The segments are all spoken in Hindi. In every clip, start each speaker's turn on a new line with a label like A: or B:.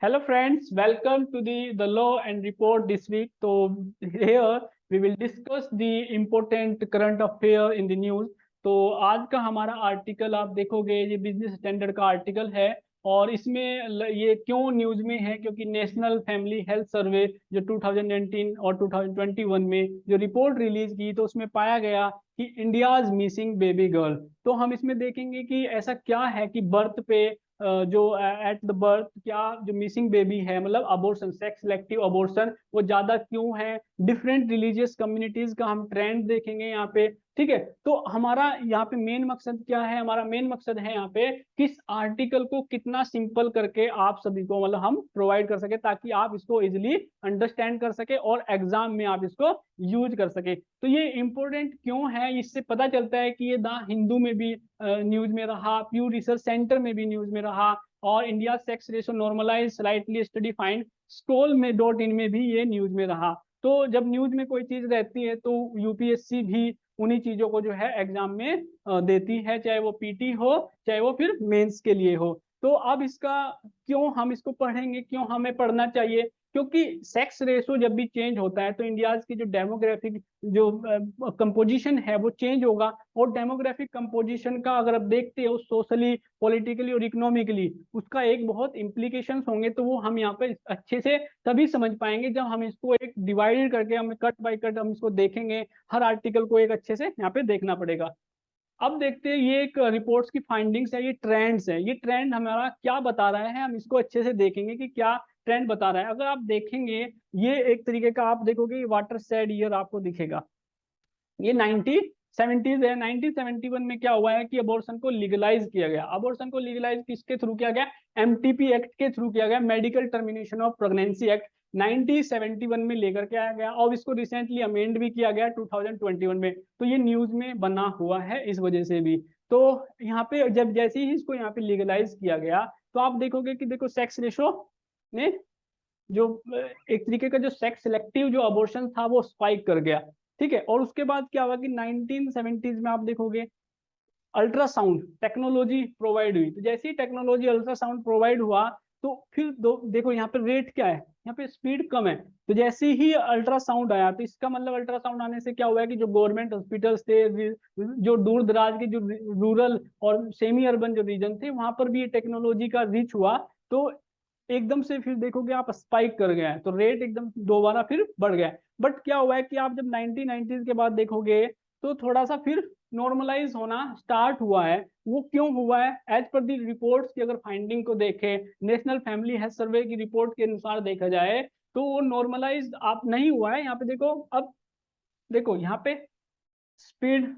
A: Hello friends, welcome to the law and report this week. So here we will discuss the important current affair in the news. तो आज का हमारा आर्टिकल आप देखोगे ये बिजनेस स्टैंडर्ड का आर्टिकल है और इसमें ये क्यों न्यूज में है क्योंकि नेशनल फैमिली हेल्थ सर्वे जो 2019 और 2021 में जो रिपोर्ट रिलीज की तो उसमें पाया गया कि इंडियाज मिसिंग बेबी गर्ल। तो हम इसमें देखेंगे कि ऐसा क्या है कि बर्थ पे जो एट द बर्थ क्या जो मिसिंग बेबी है मतलब अबॉर्शन सेक्स सिलेक्टिव अबॉर्शन वो ज्यादा क्यों है। डिफरेंट रिलीजियस कम्युनिटीज का हम ट्रेंड देखेंगे यहाँ पे। ठीक है, तो हमारा यहाँ पे मेन मकसद क्या है, हमारा मेन मकसद है यहाँ पे किस आर्टिकल को कितना सिंपल करके आप सभी को मतलब हम प्रोवाइड कर सके ताकि आप इसको इजिली अंडरस्टैंड कर सके और एग्जाम में आप इसको यूज कर सके। तो ये इंपॉर्टेंट क्यों है इससे पता चलता है कि ये द हिंदू में भी न्यूज में रहा, प्यू रिसर्च सेंटर में भी न्यूज में रहा और India sex ratio normalize slightly study find stole में .in में भी ये न्यूज में रहा। तो जब न्यूज में कोई चीज रहती है तो यूपीएससी भी उन्हीं चीजों को जो है एग्जाम में देती है, चाहे वो पीटी हो चाहे वो फिर मेंस के लिए हो। तो अब इसका क्यों हम इसको पढ़ेंगे, क्यों हमें पढ़ना चाहिए, क्योंकि सेक्स रेशो जब भी चेंज होता है तो इंडिया की जो डेमोग्राफिक जो कंपोजिशन है वो चेंज होगा। और डेमोग्राफिक कंपोजिशन का अगर आप देखते हो सोशली पॉलिटिकली और इकोनॉमिकली उसका एक बहुत इम्प्लीकेशंस होंगे। तो वो हम यहाँ पे अच्छे से तभी समझ पाएंगे जब हम इसको एक डिवाइडेड करके हम कट बाय कट हम इसको देखेंगे। हर आर्टिकल को एक अच्छे से यहाँ पे देखना पड़ेगा। अब देखते हैं ये एक रिपोर्ट्स की फाइंडिंग्स है, ये ट्रेंड्स है, ये ट्रेंड हमारा क्या बता रहा है हम इसको अच्छे से देखेंगे कि क्या ट्रेंड बता रहा है। अगर आप देखेंगे ये एक तरीके का आप देखोगे वाटर सेड ईयर आपको दिखेगा, ये 1970s है। 1971 में क्या हुआ है कि अबॉर्शन को लीगलाइज किया गया। अबॉर्शन को लीगलाइज किसके थ्रू किया गया, एमटीपी एक्ट के थ्रू किया गया, medical termination of pregnancy act 1971 में लेकर के आया गया और इसको रिसेंटली अमेंड भी किया गया 2021 में। तो ये न्यूज में बना हुआ है इस वजह से भी। तो यहाँ पे जब जैसे ही इसको यहाँ पे लीगलाइज किया गया तो आप देखोगे कि देखो सेक्स रेशो ने जो एक तरीके का जो सेक्स सिलेक्टिव जो अबॉर्शन था वो स्पाइक कर गया। ठीक है, और उसके बाद क्या हुआ कि 1970s में आप देखोगे अल्ट्रासाउंड टेक्नोलॉजी प्रोवाइड हुई। तो जैसे ही टेक्नोलॉजी अल्ट्रासाउंड प्रोवाइड हुआ तो फिर देखो यहाँ पे रेट क्या है, यहाँ पे स्पीड कम है। तो जैसे ही अल्ट्रासाउंड आया तो इसका मतलब अल्ट्रासाउंड आने से क्या हुआ है कि जो गवर्नमेंट हॉस्पिटल्स थे जो दूर दराज के जो रूरल और सेमी अर्बन जो रीजन थे वहां पर भी ये टेक्नोलॉजी का रीच हुआ। तो एकदम से फिर देखोगे आप स्पाइक कर गया है, तो रेट एकदम दोबारा फिर बढ़ गया है। बट क्या हुआ है कि आप जब 1990s के बाद देखोगे तो थोड़ा सा फिर नॉर्मलाइज होना स्टार्ट हुआ है। वो क्यों हुआ है, एज पर दी रिपोर्ट्स की अगर फाइंडिंग को देखें, नेशनल फैमिली हेल्थ सर्वे की रिपोर्ट के अनुसार देखा जाए तो वो नॉर्मलाइज आप नहीं हुआ है। यहाँ पे देखो, अब देखो यहाँ पे स्पीड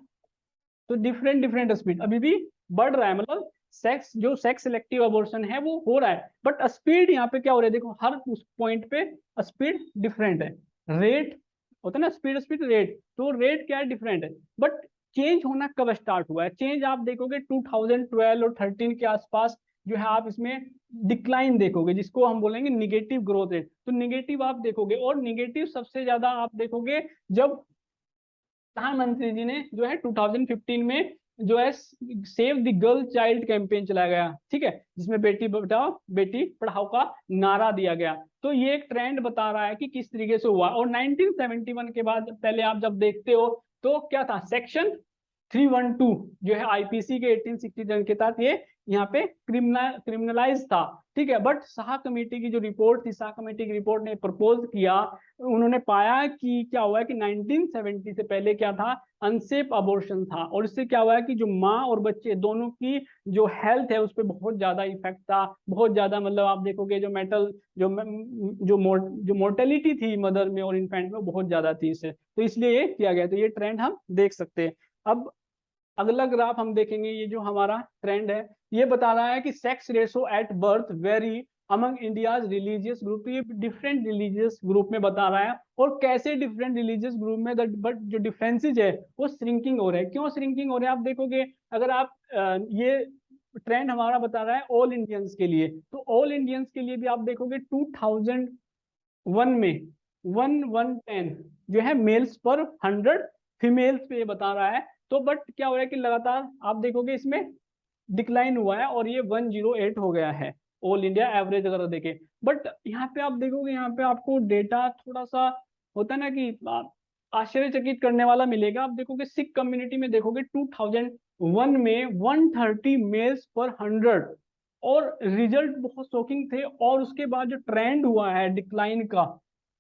A: तो डिफरेंट डिफरेंट स्पीड अभी भी बढ़ रहा है, मतलब सेक्स जो सेक्स सिलेक्टिव अबॉर्शन है वो हो रहा है बट स्पीड यहाँ पे क्या हो रहा है, देखो हर उस पॉइंट पे स्पीड डिफरेंट है। रेट होता है ना, स्पीड स्पीड रेट, तो रेट क्या है डिफरेंट है। बट चेंज होना कब स्टार्ट हुआ है, चेंज आप देखोगे 2012 और 13 के आसपास जो है आप इसमें डिक्लाइन देखोगे जिसको हम बोलेंगे निगेटिव ग्रोथ रेट। तो निगेटिव आप देखोगे और निगेटिव सबसे ज्यादा आप देखोगे जब प्रधानमंत्री जी ने जो है 2015 में जो है save the girl child campaign चलाया गया। ठीक है, जिसमें बेटी बचाओ बेटी पढ़ाओ का नारा दिया गया। तो ये एक ट्रेंड बता रहा है कि किस तरीके से हुआ। और 1971 के बाद पहले आप जब देखते हो तो क्या था, सेक्शन 312 जो है आईपीसी के 1860 के तहत ये यहाँ पे क्रिमिनलाइज था। ठीक है, बट शाह कमेटी की जो रिपोर्ट थी, शाह कमेटी की रिपोर्ट ने प्रपोज किया, उन्होंने पाया कि क्या हुआ है कि 1970 से पहले क्या था, अनसेफ अबॉर्शन था और इससे क्या हुआ है कि जो माँ और बच्चे दोनों की जो हेल्थ है उस पर बहुत ज्यादा इफेक्ट था, बहुत ज्यादा। मतलब आप देखोगे जो मेटल जो मोर्टेलिटी थी मदर में और इन्फेंट में बहुत ज्यादा थी इससे, तो इसलिए ये किया गया। तो ये ट्रेंड हम देख सकते हैं। अब अगला ग्राफ हम देखेंगे, ये जो हमारा ट्रेंड है ये बता रहा है कि sex ratio at birth very among India's religious group. ये डिफरेंट रिलीजियस ग्रुप में बता रहा है और कैसे डिफरेंट रिलीजियस ग्रुप में बट जो डिफरेंसेस है वो श्रिंकिंग हो रहे हैं। क्यों श्रिंकिंग हो रहे हैं आप देखोगे, अगर आप ये ट्रेंड हमारा बता रहा है ऑल इंडियंस के लिए, तो ऑल इंडियंस के लिए भी आप देखोगे 2001 में 1110 जो है मेल्स पर 100 फीमेल्स पे ये बता रहा है। तो बट क्या हो रहा है कि लगातार आप देखोगे इसमें डिक्लाइन हुआ है और ये 108 हो गया है। ऑल इंडिया एवरेज अगर देखें। बट यहाँ पे आप देखोगे, यहाँ पे आपको डेटा थोड़ा सा होता है ना कि आश्चर्यचकित करने वाला मिलेगा। आप देखोगे सिख कम्युनिटी में देखोगे 2001 में 130 मेल्स पर 100, और रिजल्ट बहुत शॉकिंग थे। और उसके बाद जो ट्रेंड हुआ है डिक्लाइन का,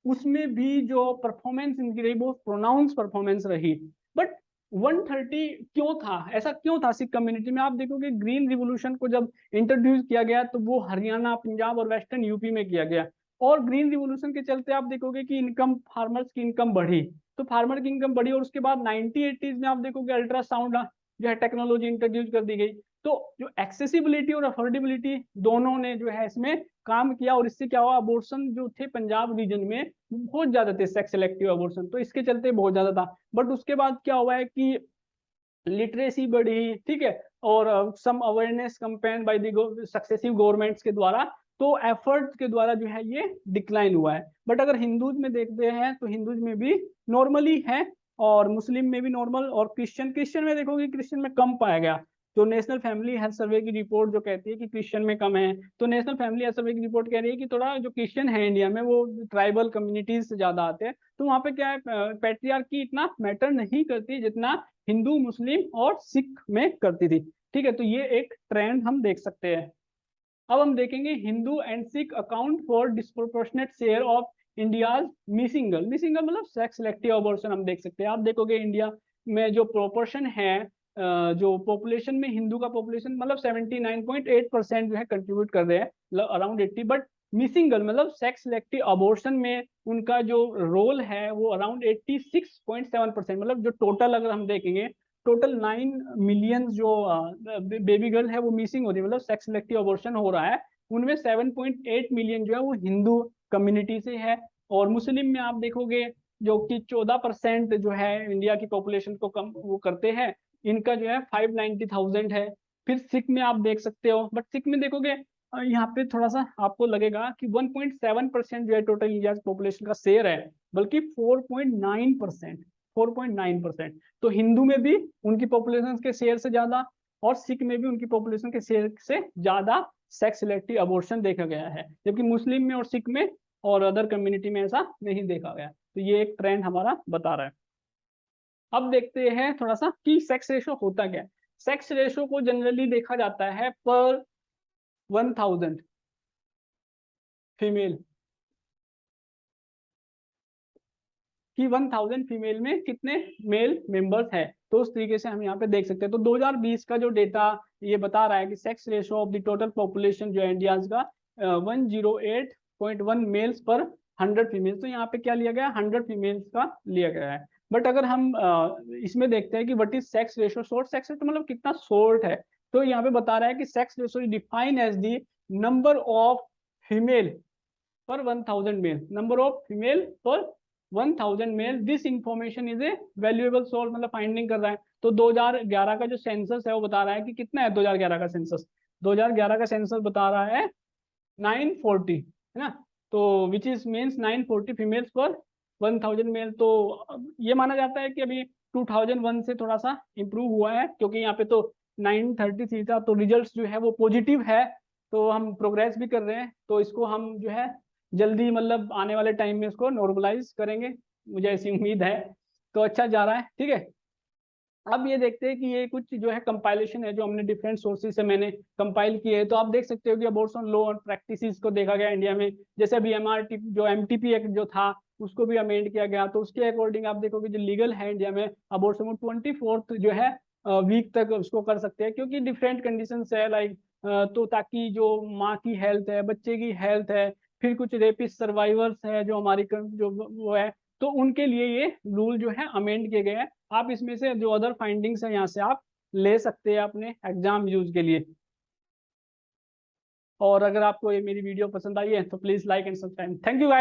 A: उसमें भी जो परफॉर्मेंस इनकी रही वो प्रोनाउंस परफॉर्मेंस रही। बट 130 क्यों था, ऐसा क्यों था सिख कम्युनिटी में? आप देखोगे ग्रीन रिवोल्यूशन को जब इंट्रोड्यूस किया गया तो वो हरियाणा, पंजाब और वेस्टर्न यूपी में किया गया। और ग्रीन रिवोल्यूशन के चलते आप देखोगे कि इनकम, फार्मर्स की इनकम बढ़ी, तो फार्मर की इनकम बढ़ी। और उसके बाद 1980s में आप देखोगे अल्ट्रासाउंड जो है टेक्नोलॉजी इंट्रोड्यूस कर दी गई। तो जो एक्सेसिबिलिटी और अफोर्डेबिलिटी दोनों ने जो है इसमें काम किया, और इससे क्या हुआ, अबॉर्शन जो थे पंजाब रीजन में बहुत ज्यादा थे, सेक्स सिलेक्टिव अबॉर्शन, तो इसके चलते बहुत ज्यादा था। बट उसके बाद क्या हुआ है कि लिटरेसी बढ़ी, ठीक है, और some awareness campaign by the successive governments के द्वारा, तो एफर्ट्स के द्वारा जो है ये डिक्लाइन हुआ है। बट अगर हिंदूज में देखते हैं तो हिंदूज में भी नॉर्मली है, और मुस्लिम में भी नॉर्मल, और क्रिश्चियन में देखोगे क्रिश्चियन में कम पाया गया। जो नेशनल फैमिली हेल्थ सर्वे की रिपोर्ट जो कहती है कि क्रिश्चियन में कम है, तो नेशनल फैमिली हेल्थ सर्वे की रिपोर्ट कह रही है कि थोड़ा जो क्रिश्चियन है इंडिया में वो ट्राइबल कम्युनिटीज से ज्यादा आते हैं, तो वहाँ पे क्या है, पैट्रियार्की इतना मैटर नहीं करती जितना हिंदू, मुस्लिम और सिख में करती थी। ठीक है, तो ये एक ट्रेंड हम देख सकते हैं। अब हम देखेंगे Hindu and Sikh account for disproportionate share of India's मिसिंगल। मिसिंगल मतलब सेक्स सिलेक्टिव अबॉर्शन हम देख सकते हैं। आप देखोगे इंडिया में जो प्रोपोर्शन है, जो पॉपुलेशन में हिंदू का पॉपुलेशन मतलब 79.8% जो है कंट्रीब्यूट कर रहे हैं, अराउंड 80। बट मिसिंगल मतलब सेक्स सिलेक्टिव अबॉर्शन में उनका जो रोल है वो अराउंड 86.7%। मतलब जो टोटल अगर हम देखेंगे, टोटल 9 मिलियन जो बेबी गर्ल है वो मिसिंग हो रही है, मतलब सेक्स सिलेक्टिव अबॉर्शन हो रहा है। उनमें 7.8 मिलियन जो है वो हिंदू कम्युनिटी से है। और मुस्लिम में आप देखोगे जो कि 14% जो है इंडिया की पॉपुलेशन को कम वो करते हैं, इनका जो है 590,000 है। फिर सिख में आप देख सकते हो, बट सिख में देखोगे यहाँ पे थोड़ा सा आपको लगेगा कि 1.7% जो है टोटल इंडिया की पॉपुलेशन का शेयर है, बल्कि 4.9%, 4.9%। तो हिंदू में भी उनकी पॉपुलेशन के शेयर से ज्यादा, और सिख में भी उनकी पॉपुलेशन के शेयर से ज्यादा सेक्स सिलेक्टिव अबॉर्शन देखा गया है, जबकि मुस्लिम में और सिख में और अदर कम्युनिटी में ऐसा नहीं देखा गया। तो ये एक ट्रेंड हमारा बता रहा है। अब देखते हैं थोड़ा सा कि सेक्स रेशो होता क्या है। सेक्स रेशो को जनरली देखा जाता है पर 1000 फीमेल, कि 1000 फीमेल में कितने मेल मेंबर्स हैं। तो उस तरीके से हम यहाँ पे देख सकते हैं। तो 2020 का जो डेटा ये बता रहा है कि sex ratio of the total population जो है इंडिया का 108.1 मेल्स पर 100 फीमेल्स। तो यहाँ पे क्या लिया गया, 100 फीमेल्स का लिया गया है। बट अगर हम इसमें देखते हैं कि what is sex ratio, short sex ratio मतलब कितना शॉर्ट है, तो यहाँ पे बता रहा है कि sex ratio is define as the number of female per 1000 male, number of female per 1000 male. This information is a valuable source, मतलब फाइंडिंग कर रहा है। तो 2011 का जो सेंसस है वो बता रहा है कि कितना है 2011 का सेंसस। 2011 का सेंसस बता रहा है 940, है ना। तो विच इज मीन्स 940 फीमेल्स पर 1000 मेल। तो ये माना जाता है कि अभी 2001 से थोड़ा सा इम्प्रूव हुआ है, क्योंकि यहाँ पे तो 933 था, तो रिजल्ट जो है वो पॉजिटिव है। तो हम प्रोग्रेस भी कर रहे हैं, तो इसको हम जो है जल्दी मतलब आने वाले टाइम में इसको नॉर्मलाइज करेंगे, मुझे ऐसी उम्मीद है। तो अच्छा जा रहा है, ठीक है। अब ये देखते हैं कि ये कुछ जो है कंपाइलेशन है जो हमने डिफरेंट सोर्सेज से मैंने कंपाइल किए हैं। तो आप देख सकते हो कि अबॉर्शन लॉ और प्रैक्टिसेस को देखा गया इंडिया में। जैसे अभी एमआरटी जो एमटीपी एक्ट जो था उसको भी अमेंड किया गया, तो उसके अकॉर्डिंग आप देखोगे जो लीगल है इंडिया में अबॉर्शन को 24th जो है वीक तक उसको कर सकते हैं, क्योंकि डिफरेंट कंडीशन है लाइक, तो ताकि जो माँ की हेल्थ है, बच्चे की हेल्थ है, फिर कुछ रेपिस्ट सर्वाइवर्स है जो हमारी जो वो है, तो उनके लिए ये रूल जो है अमेंड किए गए हैं। आप इसमें से जो अदर फाइंडिंग्स है यहाँ से आप ले सकते हैं अपने एग्जाम यूज के लिए। और अगर आपको ये मेरी वीडियो पसंद आई है तो please like and subscribe. Thank you.